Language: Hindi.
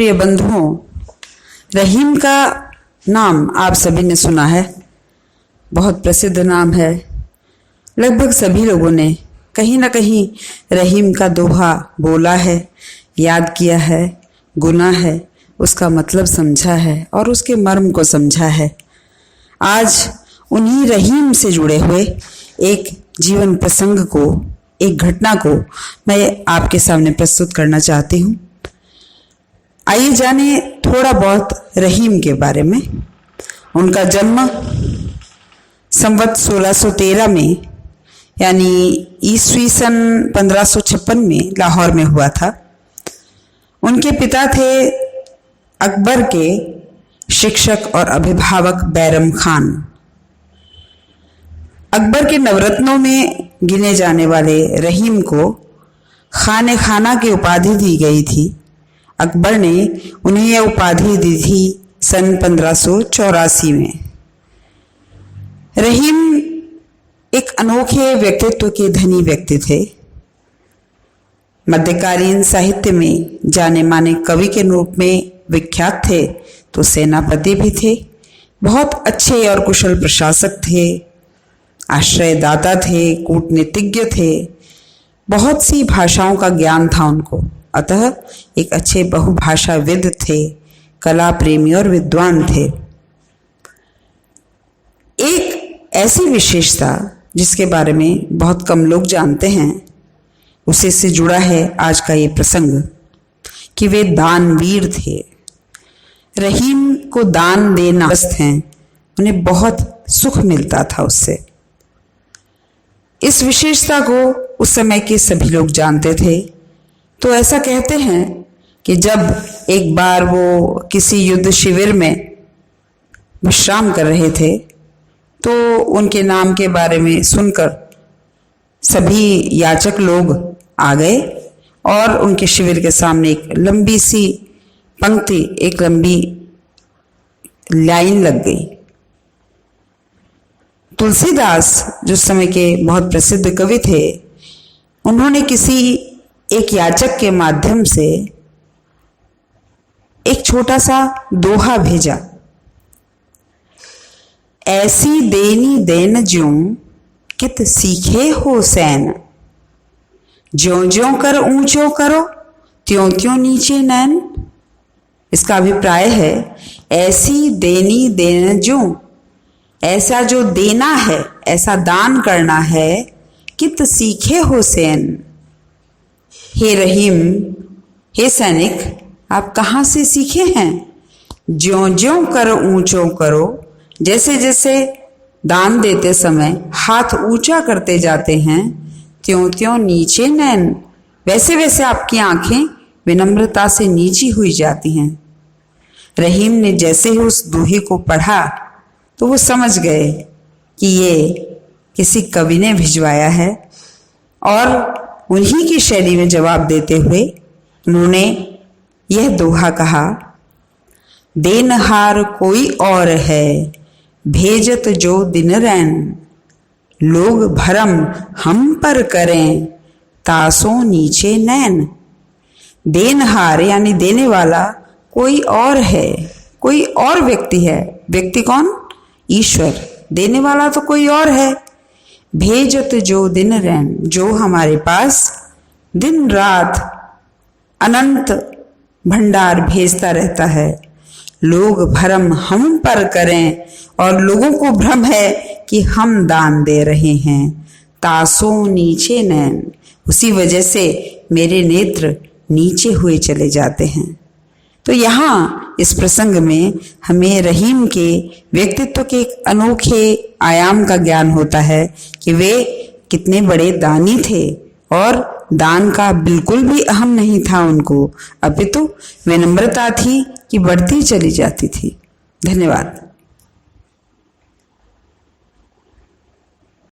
प्रिय बंधुओं, रहीम का नाम आप सभी ने सुना है। बहुत प्रसिद्ध नाम है। लगभग सभी लोगों ने कहीं ना कहीं रहीम का दोहा बोला है, याद किया है, गुना है, उसका मतलब समझा है और उसके मर्म को समझा है। आज उन्हीं रहीम से जुड़े हुए एक जीवन प्रसंग को, एक घटना को मैं आपके सामने प्रस्तुत करना चाहती हूँ। आइए जाने थोड़ा बहुत रहीम के बारे में। उनका जन्म संवत 1613 में यानी ईस्वी सन 1556 में लाहौर में हुआ था। उनके पिता थे अकबर के शिक्षक और अभिभावक बैरम खान। अकबर के नवरत्नों में गिने जाने वाले रहीम को खाने खाना की उपाधि दी गई थी। अकबर ने उन्हें यह उपाधि दी थी सन 1584 में। रहीम एक अनोखे व्यक्तित्व के धनी व्यक्ति थे। मध्यकालीन साहित्य में जाने माने कवि के रूप में विख्यात थे, तो सेनापति भी थे। बहुत अच्छे और कुशल प्रशासक थे, आश्रयदाता थे, कूटनीतिज्ञ थे। बहुत सी भाषाओं का ज्ञान था उनको, अतः एक अच्छे बहुभाषाविद थे, कला प्रेमी और विद्वान थे। एक ऐसी विशेषता जिसके बारे में बहुत कम लोग जानते हैं, उसी से जुड़ा है आज का ये प्रसंग कि वे दानवीर थे। रहीम को दान देना पसंद हैं, उन्हें बहुत सुख मिलता था उससे। इस विशेषता को उस समय के सभी लोग जानते थे। तो ऐसा कहते हैं कि जब एक बार वो किसी युद्ध शिविर में विश्राम कर रहे थे, तो उनके नाम के बारे में सुनकर सभी याचक लोग आ गए और उनके शिविर के सामने एक लंबी सी पंक्ति, एक लंबी लाइन लग गई। तुलसीदास जो समय के बहुत प्रसिद्ध कवि थे, उन्होंने किसी एक याचक के माध्यम से एक छोटा सा दोहा भेजा। ऐसी देनी देन ज्यों कित सीखे हो सैन, ज्यों ज्यों कर ऊंचो करो त्यों त्यों नीचे नैन। इसका अभिप्राय है, ऐसी देनी देन ज्यों, ऐसा जो देना है, ऐसा दान करना है, कित सीखे हो सैन। हे रहीम, हे सैनिक, आप कहाँ से सीखे हैं? ज्यों ज्यों करो ऊंचो करो, जैसे जैसे दान देते समय हाथ ऊंचा करते जाते हैं, त्यों त्यों नीचे नैन, वैसे वैसे आपकी आंखें विनम्रता से नीची हुई जाती हैं। रहीम ने जैसे ही उस दोहे को पढ़ा तो वो समझ गए कि ये किसी कवि ने भिजवाया है, और उन्हीं की शैली में जवाब देते हुए उन्होंने यह दोहा कहा। देनहार कोई और है, भेजत जो दिन रैन, लोग भरम हम पर करें, तासों नीचे नैन। देनहार यानी देने वाला कोई और है, कोई और व्यक्ति है। व्यक्ति कौन? ईश्वर। देने वाला तो कोई और है। भेजत जो दिन रैन, जो हमारे पास दिन रात अनंत भंडार भेजता रहता है। लोग भरम हम पर करें, और लोगों को भ्रम है कि हम दान दे रहे हैं। तासों नीचे नैन, उसी वजह से मेरे नेत्र नीचे हुए चले जाते हैं। तो यहाँ इस प्रसंग में हमें रहीम के व्यक्तित्व के एक अनोखे आयाम का ज्ञान होता है कि वे कितने बड़े दानी थे, और दान का बिल्कुल भी अहम नहीं था उनको, अपितु विनम्रता थी कि बढ़ती चली जाती थी। धन्यवाद।